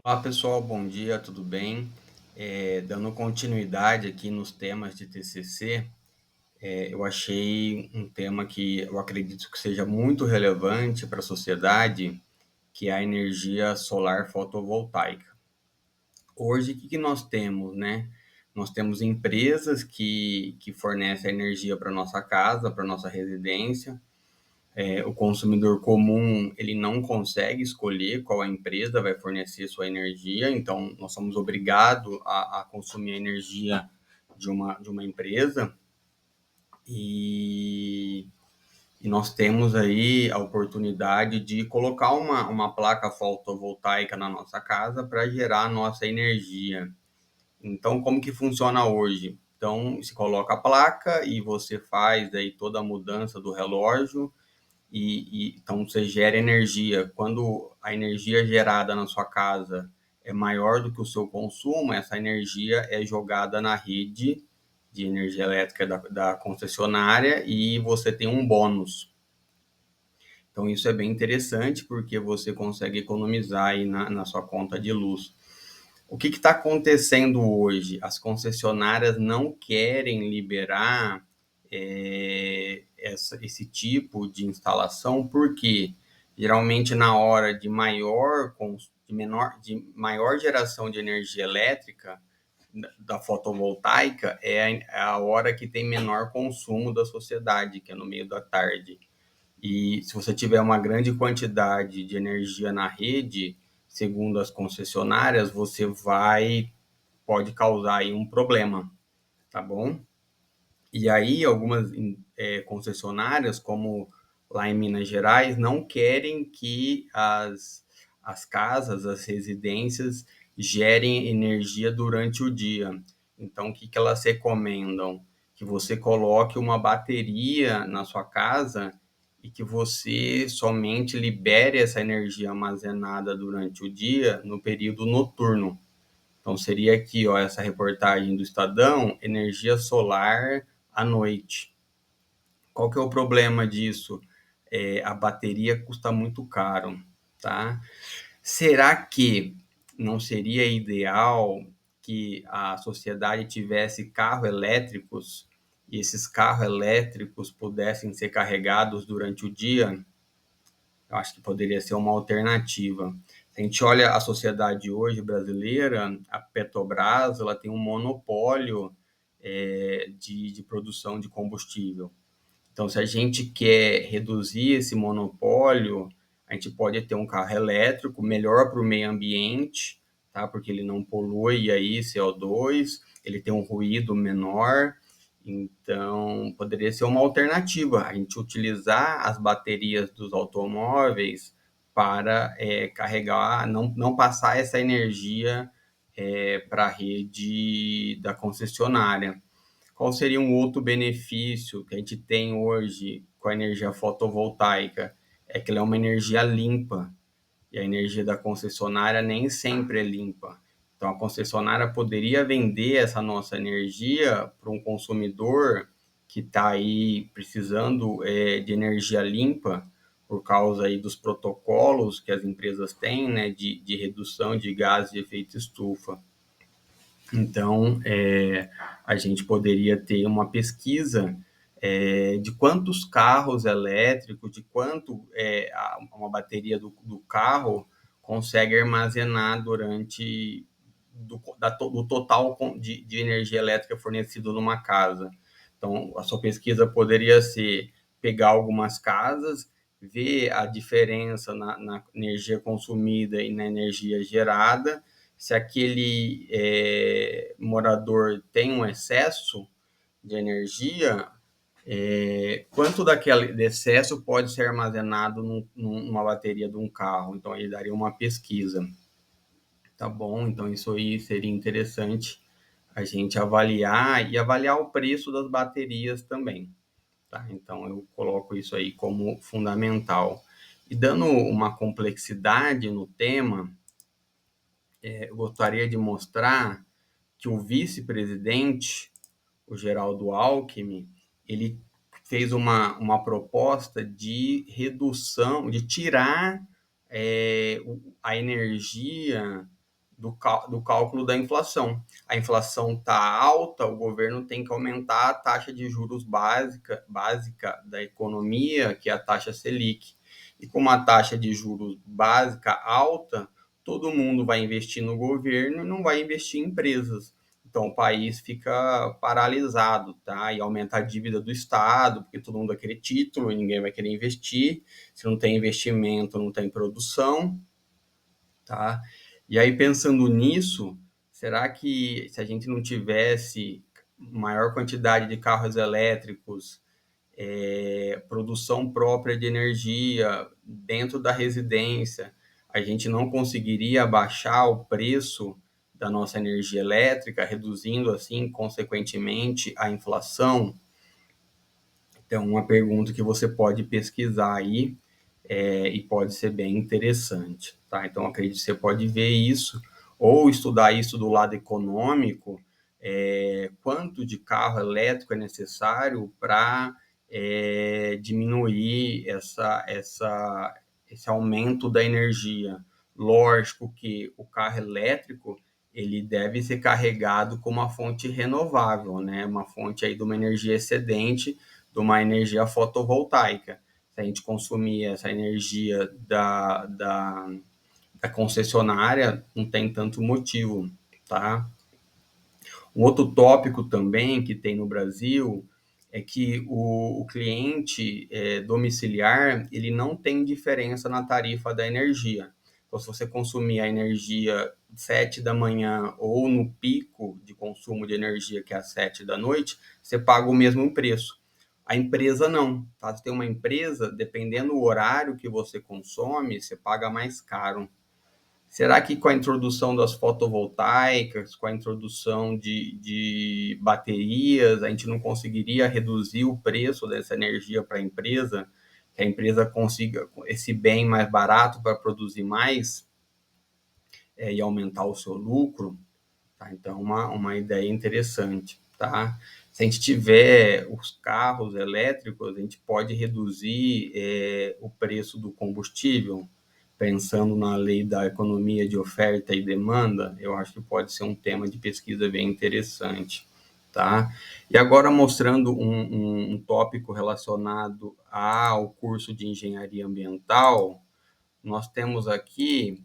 Olá pessoal, bom dia, tudo bem? Dando continuidade aqui nos temas de TCC, eu achei um tema que eu acredito que seja muito relevante para a sociedade, que é a energia solar fotovoltaica. Hoje, o que nós temos, né? Nós temos empresas que fornecem energia para nossa casa, para nossa residência. O consumidor comum, ele não consegue escolher qual a empresa vai fornecer sua energia, então nós somos obrigados a consumir a energia de uma empresa e, e nós temos aí a oportunidade de colocar uma placa fotovoltaica na nossa casa para gerar a nossa energia. Então, como que funciona hoje? Então, se coloca a placa e você faz aí toda a mudança do relógio então você gera energia. Quando a energia gerada na sua casa é maior do que o seu consumo, essa energia é jogada na rede de energia elétrica da concessionária e você tem um bônus. Então isso é bem interessante porque você consegue economizar aí na sua conta de luz. O que está acontecendo hoje? As concessionárias não querem liberar esse tipo de instalação, porque geralmente na hora de maior geração de energia elétrica da fotovoltaica é a hora que tem menor consumo da sociedade, que é no meio da tarde. E se você tiver uma grande quantidade de energia na rede, segundo as concessionárias, pode causar aí um problema, tá bom? E aí algumas concessionárias, como lá em Minas Gerais, não querem que as casas, as residências gerem energia durante o dia. Então, o que elas recomendam? Que você coloque uma bateria na sua casa e que você somente libere essa energia armazenada durante o dia no período noturno. Então seria aqui, ó, essa reportagem do Estadão, energia solar à noite. Qual que é o problema disso? A bateria custa muito caro, tá? Será que não seria ideal que a sociedade tivesse carros elétricos e esses carros elétricos pudessem ser carregados durante o dia? Eu acho que poderia ser uma alternativa. Se a gente olha a sociedade hoje brasileira, a Petrobras ela tem um monopólio de produção de combustível. Então, se a gente quer reduzir esse monopólio, a gente pode ter um carro elétrico melhor para o meio ambiente, tá? Porque ele não polui aí CO2, ele tem um ruído menor, então poderia ser uma alternativa a gente utilizar as baterias dos automóveis para carregar, não passar essa energia para a rede da concessionária. Qual seria um outro benefício que a gente tem hoje com a energia fotovoltaica? É que ela é uma energia limpa e a energia da concessionária nem sempre é limpa. Então, a concessionária poderia vender essa nossa energia para um consumidor que está aí precisando de energia limpa por causa aí dos protocolos que as empresas têm, né, de redução de gases de efeito estufa. Então, a gente poderia ter uma pesquisa de quantos carros elétricos, de quanto uma bateria do carro consegue armazenar durante do total de energia elétrica fornecido numa casa. Então, a sua pesquisa poderia ser pegar algumas casas, ver a diferença na energia consumida e na energia gerada, se aquele morador tem um excesso de energia, quanto daquele excesso pode ser armazenado numa bateria de um carro? Então, ele daria uma pesquisa. Tá bom, então isso aí seria interessante a gente avaliar e avaliar o preço das baterias também, tá? Então eu coloco isso aí como fundamental. E dando uma complexidade no tema, eu gostaria de mostrar que o vice-presidente, o Geraldo Alckmin, ele fez uma proposta de redução, de tirar a energia do cálculo da inflação. A inflação está alta, o governo tem que aumentar a taxa de juros básica da economia, que é a taxa Selic. E com uma taxa de juros básica alta, todo mundo vai investir no governo e não vai investir em empresas. Então o país fica paralisado, tá? E aumenta a dívida do Estado, porque todo mundo vai querer título e ninguém vai querer investir. Se não tem investimento, não tem produção, tá? E aí, pensando nisso, será que se a gente não tivesse maior quantidade de carros elétricos, produção própria de energia dentro da residência, a gente não conseguiria baixar o preço da nossa energia elétrica, reduzindo assim, consequentemente, a inflação? Então, uma pergunta que você pode pesquisar aí, e pode ser bem interessante, tá? Então, acredito que você pode ver isso ou estudar isso do lado econômico, quanto de carro elétrico é necessário para diminuir esse aumento da energia. Lógico que o carro elétrico ele deve ser carregado com uma fonte renovável, né? Uma fonte aí de uma energia excedente, de uma energia fotovoltaica. Se a gente consumir essa energia da concessionária, não tem tanto motivo, tá? Um outro tópico também que tem no Brasil é que o cliente domiciliar ele não tem diferença na tarifa da energia. Então, se você consumir a energia 7 da manhã ou no pico de consumo de energia, que é às 7 da noite, você paga o mesmo preço. A empresa não, tá? Se tem uma empresa, dependendo do horário que você consome, você paga mais caro. Será que com a introdução das fotovoltaicas, com a introdução de baterias, a gente não conseguiria reduzir o preço dessa energia para a empresa? Que a empresa consiga esse bem mais barato para produzir mais, e aumentar o seu lucro? Tá? Então, uma ideia interessante. Tá? Se a gente tiver os carros elétricos, a gente pode reduzir o preço do combustível, pensando na lei da economia de oferta e demanda. Eu acho que pode ser um tema de pesquisa bem interessante. Tá? E agora mostrando um tópico relacionado ao curso de engenharia ambiental, nós temos aqui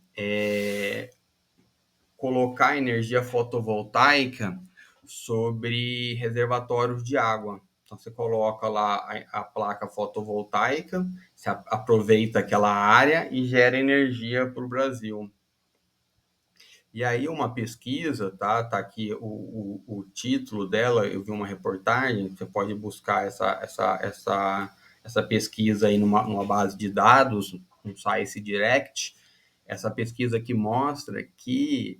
colocar energia fotovoltaica sobre reservatórios de água. Então, você coloca lá a placa fotovoltaica, você aproveita aquela área e gera energia para o Brasil. E aí, uma pesquisa, tá aqui o título dela, eu vi uma reportagem, você pode buscar essa pesquisa aí numa base de dados, no site Direct, essa pesquisa que mostra que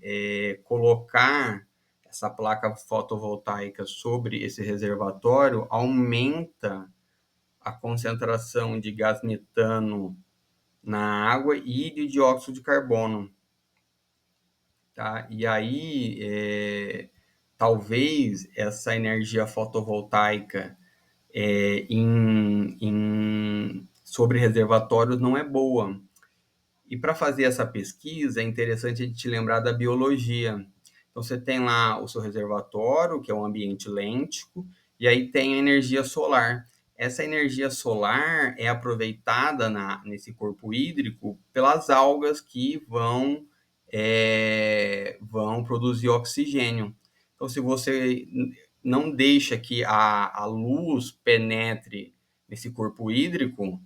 colocar essa placa fotovoltaica sobre esse reservatório aumenta a concentração de gás metano na água e de dióxido de carbono. Tá? E aí, talvez essa energia fotovoltaica sobre reservatórios não é boa. E para fazer essa pesquisa, é interessante a gente lembrar da biologia. Então, você tem lá o seu reservatório, que é um ambiente lêntico, e aí tem a energia solar. Essa energia solar é aproveitada nesse corpo hídrico pelas algas que vão produzir oxigênio. Então, se você não deixa que a luz penetre nesse corpo hídrico,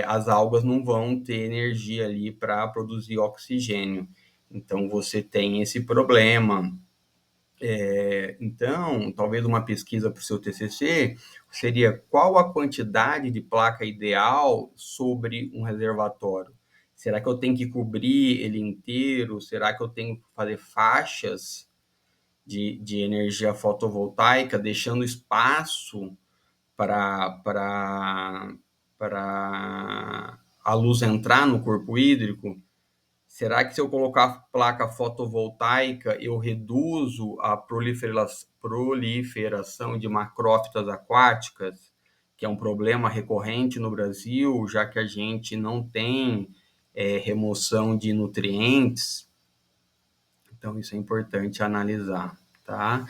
as algas não vão ter energia ali para produzir oxigênio. Então, você tem esse problema. Então, talvez uma pesquisa para o seu TCC seria qual a quantidade de placa ideal sobre um reservatório? Será que eu tenho que cobrir ele inteiro? Será que eu tenho que fazer faixas de energia fotovoltaica, deixando espaço para a luz entrar no corpo hídrico? Será que se eu colocar placa fotovoltaica, eu reduzo a proliferação de macrófitas aquáticas, que é um problema recorrente no Brasil, já que a gente não tem remoção de nutrientes? Então, isso é importante analisar, tá?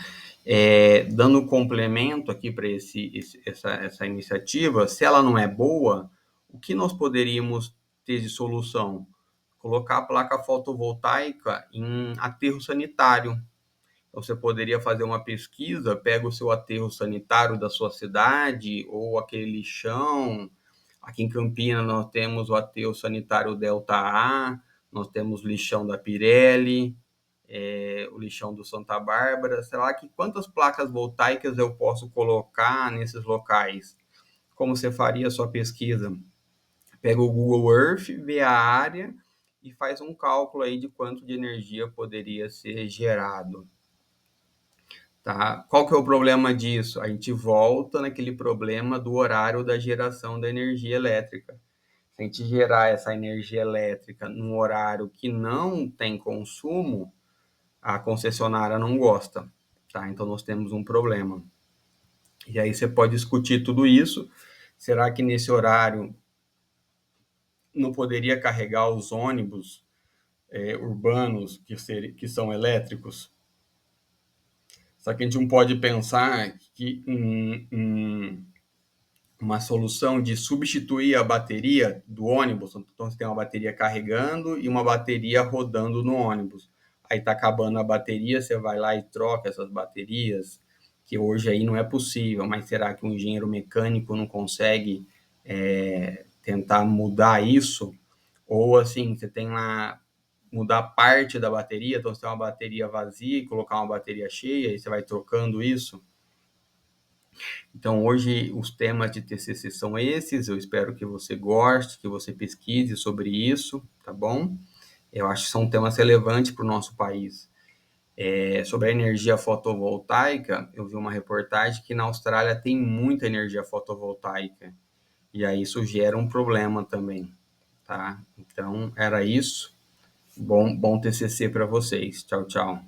Dando complemento aqui para essa iniciativa, se ela não é boa, o que nós poderíamos ter de solução? Colocar a placa fotovoltaica em aterro sanitário. Então, você poderia fazer uma pesquisa, pega o seu aterro sanitário da sua cidade ou aquele lixão. Aqui em Campinas nós temos o aterro sanitário Delta A, nós temos o lixão da Pirelli, o lixão do Santa Bárbara. Será que quantas placas voltaicas eu posso colocar nesses locais? Como você faria a sua pesquisa? Pega o Google Earth, vê a área e faz um cálculo aí de quanto de energia poderia ser gerado. Tá? Qual que é o problema disso? A gente volta naquele problema do horário da geração da energia elétrica. Se a gente gerar essa energia elétrica num horário que não tem consumo, a concessionária não gosta, tá? Então nós temos um problema. E aí você pode discutir tudo isso. Será que nesse horário não poderia carregar os ônibus urbanos que são elétricos? Só que a gente não pode pensar que uma solução de substituir a bateria do ônibus. Então, você tem uma bateria carregando e uma bateria rodando no ônibus. Aí está acabando a bateria, você vai lá e troca essas baterias, que hoje aí não é possível, mas será que um engenheiro mecânico não consegue tentar mudar isso? Ou assim, você tem lá mudar parte da bateria, então você tem uma bateria vazia e colocar uma bateria cheia, e você vai trocando isso. Então, hoje, os temas de TCC são esses. Eu espero que você goste, que você pesquise sobre isso, tá bom? Eu acho que são temas relevantes para o nosso país. Sobre a energia fotovoltaica, eu vi uma reportagem que na Austrália tem muita energia fotovoltaica. E aí isso gera um problema também, tá? Então, era isso. Bom TCC para vocês. Tchau, tchau.